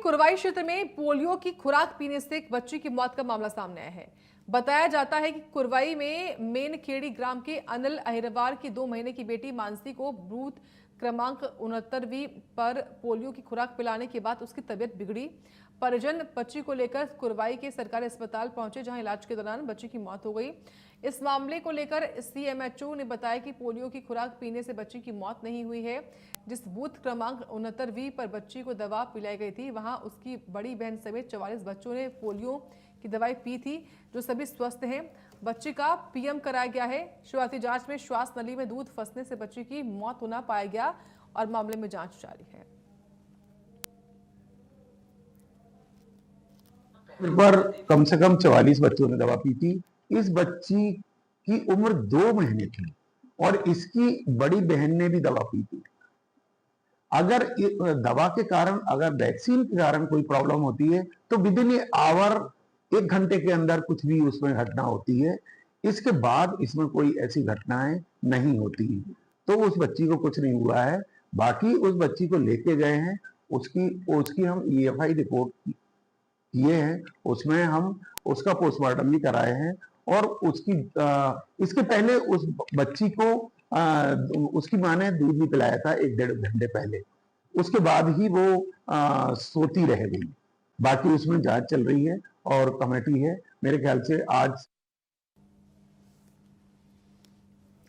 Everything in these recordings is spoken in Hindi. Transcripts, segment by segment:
कुरवाई क्षेत्र में पोलियो की खुराक पीने से एक बच्ची की मौत का मामला सामने आया है। बताया जाता है कि कुरवाई में मेनखेड़ी ग्राम के अनिल अहिरवार की 2 महीने की बेटी मानसी को बूथ क्रमांक 69वीं पर पोलियो की खुराक पिलाने के बाद उसकी तबीयत बिगड़ी। परिजन बच्ची को लेकर कुरवाई के सरकारी अस्पताल पहुंचे, जहां इलाज के दौरान बच्ची की मौत हो गई। इस मामले को लेकर सीएमएचओ ने बताया कि पोलियो की खुराक पीने से बच्ची की मौत नहीं हुई है। जिस बूथ क्रमांक 69वीं पर बच्ची को दवा पिलाई गई थी, वहां उसकी बड़ी बहन समेत 44 बच्चों ने पोलियो की दवाई पी थी, जो सभी स्वस्थ हैं। बच्ची का पीएम कराया गया है। शुरुआती जांच में श्वास नली में दूध फंसने से बच्ची की मौत होना पाया गया और मामले में जांच जारी है। पर कम से कम 44 बच्चों ने दवा पी थी। इस बच्ची की उम्र 2 महीने थी और इसकी बड़ी बहन ने भी दवा पी थी। अगर दवा के कारण, अगर वैक्सीन के कारण कोई प्रॉब्लम होती है तो विद इन आवर, 1 घंटे के अंदर कुछ भी उसमें घटना होती है। इसके बाद इसमें कोई ऐसी घटनाएं नहीं होती। तो उस बच्ची को कुछ नहीं हुआ है। बाकी उस बच्ची को लेके गए हैं, उसकी उसकी हम ईएफआई रिपोर्ट किए हैं, उसमें हम उसका पोस्टमार्टम भी कराए हैं और उसकी इसके पहले उस बच्ची को उसकी माँ ने दूध भी पिलाया था 1-1.5 घंटे पहले। उसके बाद ही वो सोती रह गई। बाकी उसमें जांच चल रही है और कमेटी है, मेरे ख्याल से आज।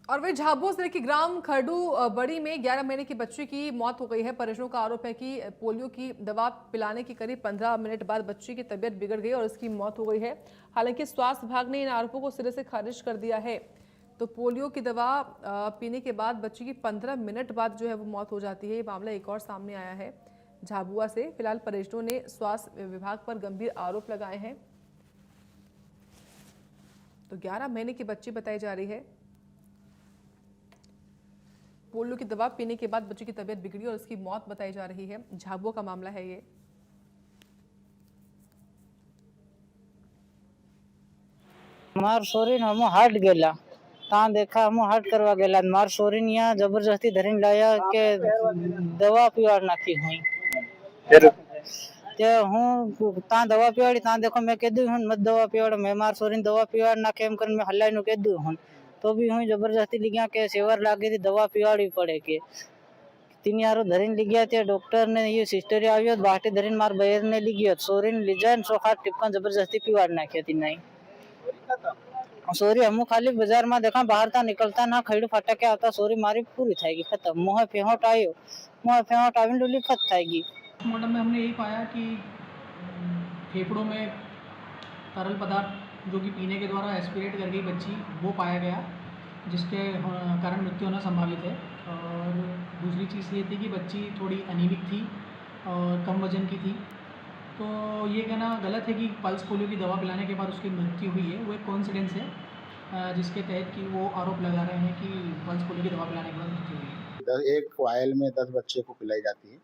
और वे झाबुआ जिले के ग्राम खरडू बड़ी में 11 महीने की बच्ची की मौत हो गई है। परिजनों का आरोप है कि पोलियो की दवा पिलाने के करीब 15 मिनट बाद बच्ची की तबीयत बिगड़ गई और उसकी मौत हो गई है। हालांकि स्वास्थ्य विभाग ने इन आरोपों को सिरे से खारिज कर दिया है। तो पोलियो की दवा पीने के बाद बच्ची की 15 मिनट बाद जो है वो मौत हो जाती है। ये मामला एक और सामने आया है झाबुआ से। फिलहाल परिजनों ने स्वास्थ्य विभाग पर गंभीर आरोप लगाए हैं। तो 11 महीने की बच्ची बताई जा रही है। पोलियो की दवा पीने के बाद बच्ची की तबीयत बिगड़ी और उसकी मौत बताई जा रही है। झाबुआ का मामला है ये। मार सोरीन हम हट गेला ता देखा हम हट करवा गेला मार सोरीन यहाँ जबरदस्ती धरीन लाया के दवा पिवाड़ नाखी हुई फिर ते हूँ ता दवा पिवाड़ी ता देखो मैं कह दू हूँ मत दवा पिवाड़ मैं मार सोरीन दवा पिवाड़ नाखे एम कर मैं हल्लाई नु कह दू हूँ तो भी हूँ जबरदस्ती लिखा के सेवर लागे थी दवा पिवाड़ी पड़े के तीन यारो धरीन ली गया थे। डॉक्टर ने ये सिस्टर आवियो बाटे धरीन मार बहर ने ली गयो सोरीन लिजान सो खाट टिपका जबरदस्ती पिवाड़ नाखे थी नहीं सोरी हमू खाली बाजार में देखा बाहर था निकलता ना खैडू फाटा के आता सोरी मारी पूरी थाएगी खत्म मुँह फेहोट आयो मुँह फेहोट आविन डुली फत थाएगी। पोस्टमार्टम में हमने यही पाया कि फेफड़ों में तरल पदार्थ जो कि पीने के द्वारा एस्पिरेट कर गई बच्ची, वो पाया गया, जिसके कारण मृत्यु होना संभावित है। और दूसरी चीज़ ये थी कि बच्ची थोड़ी अनीमिक थी और कम वजन की थी। तो ये कहना गलत है कि पल्स पोलियो की दवा पिलाने के बाद उसकी मृत्यु हुई है। वो एक कोइंसिडेंस है जिसके तहत कि वो आरोप लगा रहे हैं कि पल्स पोलियो की दवा पिलाने के बाद मृत्यु हुई है। एक वायल में 10 बच्चे को पिलाई जाती है।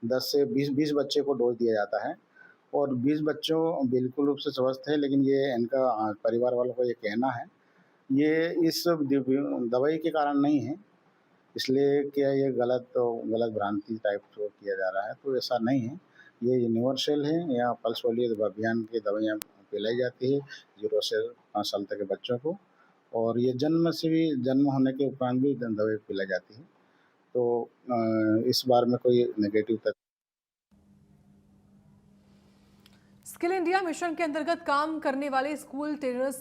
10 से 20 बच्चे को डोज दिया जाता है और 20 बच्चों बिल्कुल रूप से स्वस्थ है। लेकिन ये इनका परिवार वालों का ये कहना है, ये इस दवाई के कारण नहीं है, इसलिए क्या ये गलत भ्रांति टाइप से किया जा रहा है। तो ऐसा नहीं है, ये यूनिवर्सल है। यहाँ पल्स पोलियो अभियान की दवाइयाँ पिलाई जाती है 0 से 5 साल तक के बच्चों को, और ये जन्म होने के उपरांत भी दवाई पिलाई जाती है। तो इस बार में कोई नेगेटिव तथ्य। स्किल इंडिया मिशन के अंतर्गत काम करने वाले स्कूल ट्रेनर्स